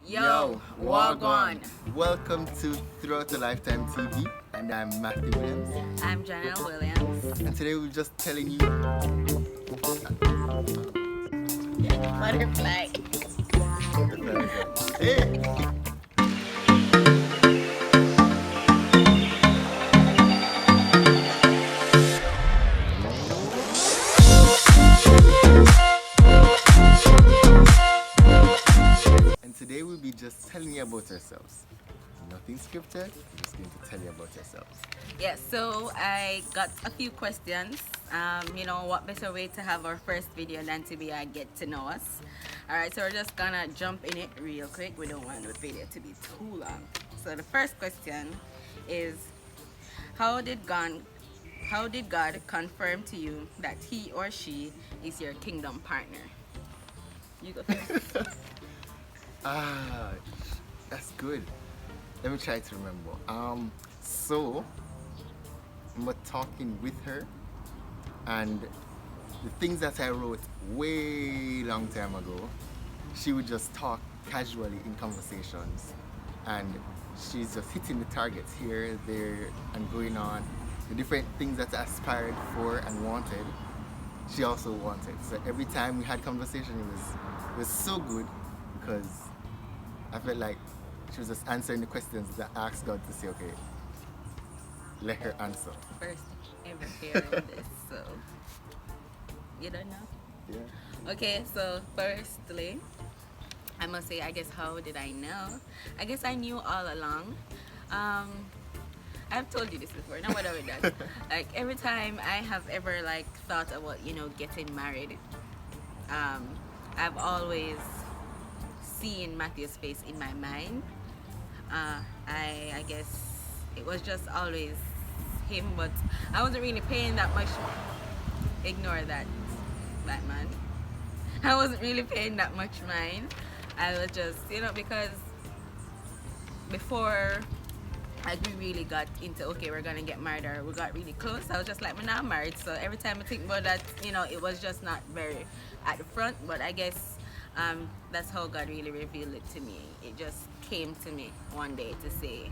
Yo, Wagwan. Welcome to Throughout a Lifetime TV, and I'm Matthew Williams. I'm Janelle Williams. And today we're just telling you. Butterfly. Hey! And today we'll be just telling you about ourselves. Nothing scripted, we're just going to tell you about ourselves. Yeah, so I got a few questions. What better way to have our first video than to be a get to know us? Alright, so we're just gonna jump in it real quick. We don't want the video to be too long. So the first question is, how did God confirm to you that he or she is your kingdom partner? You go first. That's good. Let me try to remember. So I'm talking with her, and the things that I wrote way long time ago, she would just talk casually in conversations, and she's just hitting the targets here, there, and going on. The different things that I aspired for and wanted, she also wanted. So every time we had conversation, it was so good because I felt like she was just answering the questions that I asked God to say, okay, let her answer. First ever hearing this, so you don't know? Yeah. Okay, so firstly, I must say, I guess, how did I know? I guess I knew all along. I've told you this before, no matter with that. Like every time I have ever thought about, getting married, I've always seen Matthew's face in my mind. I guess it was just always him, but I wasn't really paying that much. Ignore that, black man. I wasn't really paying that much mind. I was just, because before we really got into, okay, we're gonna get married, or we got really close, I was just like, we're not married. So every time I think about that, it was just not very at the front. But I guess that's how God really revealed it to me. It just came to me one day to say,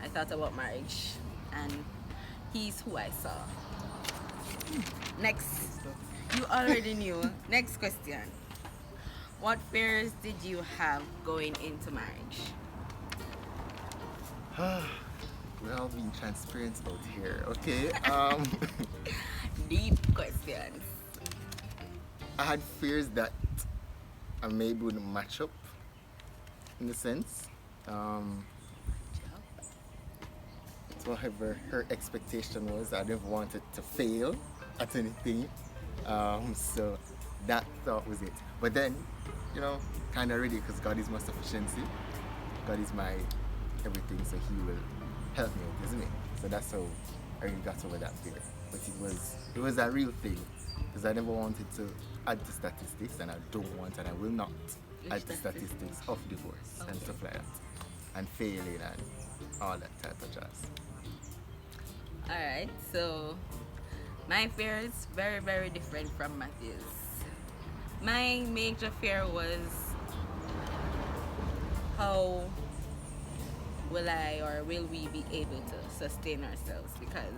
I thought about marriage, and he's who I saw. Next, you already knew. Next question. What fears did you have going into marriage? We're all being transparent out here, okay? Deep questions. I had fears that I maybe wouldn't match up, in a sense. Whatever her expectation was, I never wanted to fail at anything. So that thought was it. But then, kind of ready, because God is my sufficiency. God is my everything, so He will help me out, isn't it? So that's how I really got over that fear. But it was a real thing, because I never wanted to add to statistics, and I don't want, and I will not add to statistics of divorce and stuff like that, and failing and all that type of jazz. Alright, so my fear is very, very different from Matthew's. My major fear was, how will we be able to sustain ourselves? Because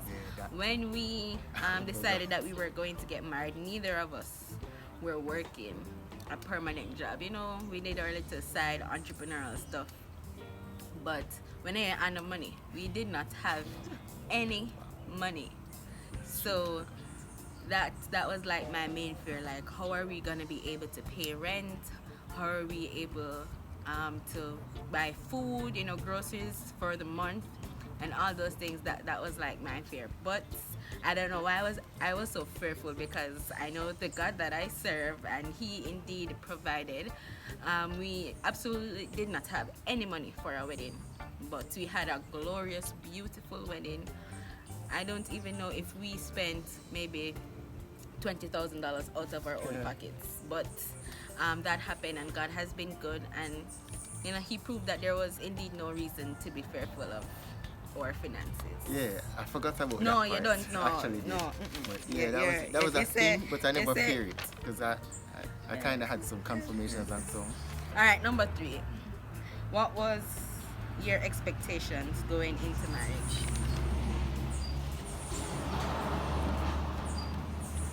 when we decided that we were going to get married, neither of us were working a permanent job. We did our little side entrepreneurial stuff, but when I had no money, we did not have any money. So that was like my main fear. Like, how are we gonna be able to pay rent? How are we able to buy food, groceries for the month, and all those things? That was like my fear. But I don't know why I was so fearful, because I know the God that I serve, and He indeed provided. We absolutely did not have any money for our wedding, but we had a glorious, beautiful wedding. I don't even know if we spent maybe $20,000 out of our own pockets, but that happened, and God has been good, and He proved that there was indeed no reason to be fearful of our finances. Yeah, I forgot about no, that part. you don't. No, actually did. no. But yeah, that was a thing, but I never feared it, because I kind of had some confirmations and so on. All right, number 3. What was your expectations going into marriage?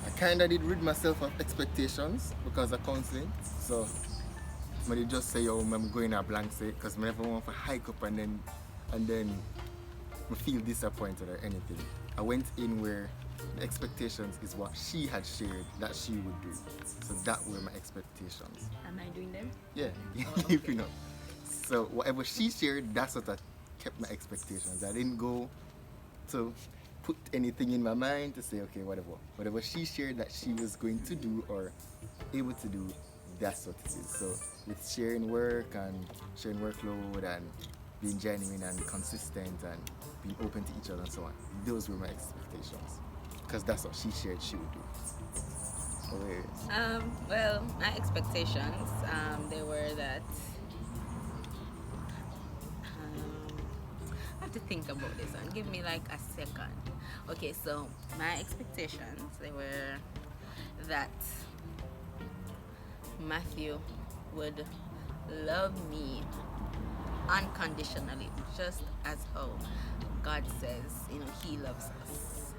I kind of did rid myself of expectations because of counseling. So, I did just say, oh, I'm going a blank state because I never want to hike up and then I feel disappointed or anything. I went in where the expectations is what she had shared that she would do. So that were my expectations. Am I doing them? Yeah, Oh, okay. you know. So whatever she shared, that's what I kept my expectations. I didn't go to put anything in my mind to say, okay, whatever she shared that she was going to do or able to do, that's what it is. So with sharing work and sharing workload and being genuine and consistent and being open to each other and so on, those were my expectations because that's what she shared she would do. Well, my expectations, they were that. I have to think about this one. Give me like a second. Okay, so my expectations, they were that Matthew would love me unconditionally, just as how God says, He loves us.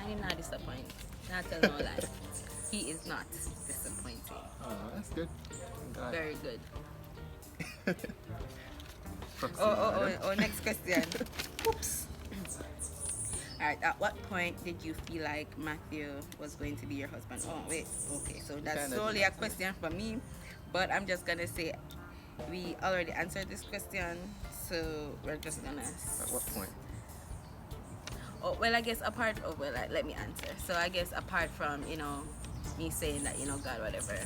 I did not disappoint. Not tell no lie. He is not disappointing. Oh, that's good. God. Very good. Oh, Next question. Oops. Alright, at what point did you feel like Matthew was going to be your husband? Oh, wait. Okay, so that's solely a question for me. But I'm just going to say we already answered this question. So we're just going to... At what point? Oh, well, I guess let me answer. So I guess apart from, me saying that, God, whatever.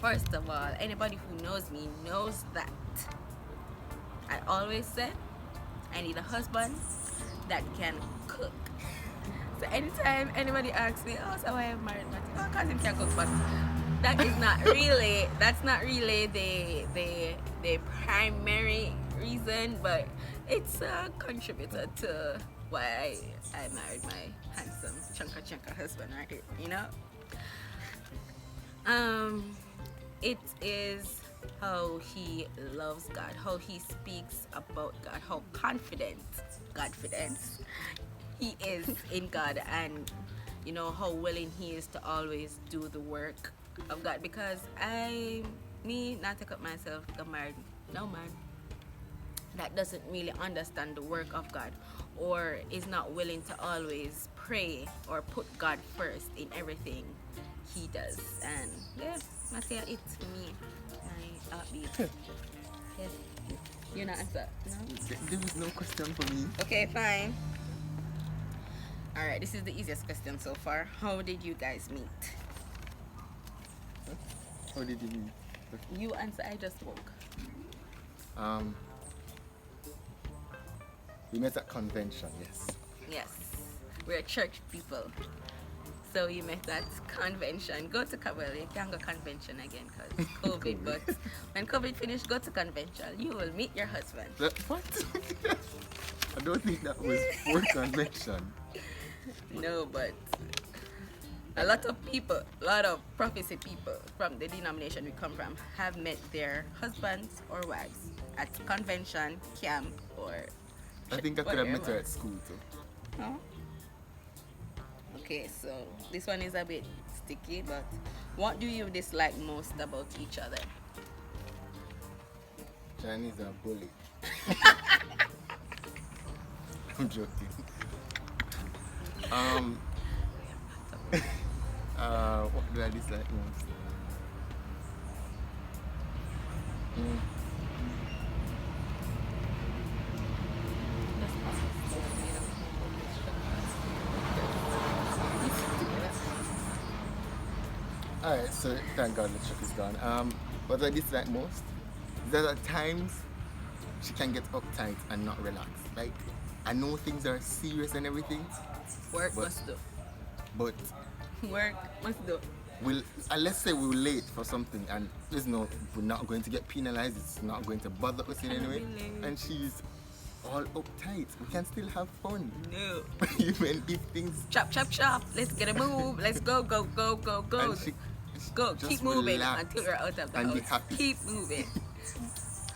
First of all, anybody who knows me knows that I always said I need a husband that can cook. So anytime anybody asks me, oh, so why am I married Matthew? Oh, because him can cook, but that's not really the primary reason, but it's a contributor to why I married my handsome chunka husband right here, It is how he loves God, how he speaks about God, how confident he is in God, and how willing he is to always do the work of God. Because not take up myself, got married, no man that doesn't really understand the work of God or is not willing to always pray or put God first in everything he does. And yeah, Matthew, it's me, my heartbeat. Yes. You're not answer? No? There was no question for me. Okay, fine. Alright, this is the easiest question so far. How did you guys meet? How did you meet? You answer, I just spoke. We met at convention, yes. Yes, we're church people. So you met at convention. Go to well, you can't go convention again because COVID. But when COVID finished, go to convention. You will meet your husband. What? I don't think that was for convention. No, but a lot of prophecy people from the denomination we come from have met their husbands or wives at convention, camp, or I think I could have met her at school too. Huh? Okay, so this one is a bit sticky, but what do you dislike most about each other? Chinese are bully. I'm joking. What do I dislike most? Alright, so thank God the truck is gone. What I dislike most is that at times she can get uptight and not relax. Like, I know things are serious and everything. Work must do. But Work must do. let's say we were late for something and we're not going to get penalized, it's not going to bother us in any way. And she's all uptight. We can still have fun. No. Even if things Chop, chop, chop. Let's get a move. Let's go. and she Go. just Keep moving relax until we're out of the and be house. happy. Keep moving.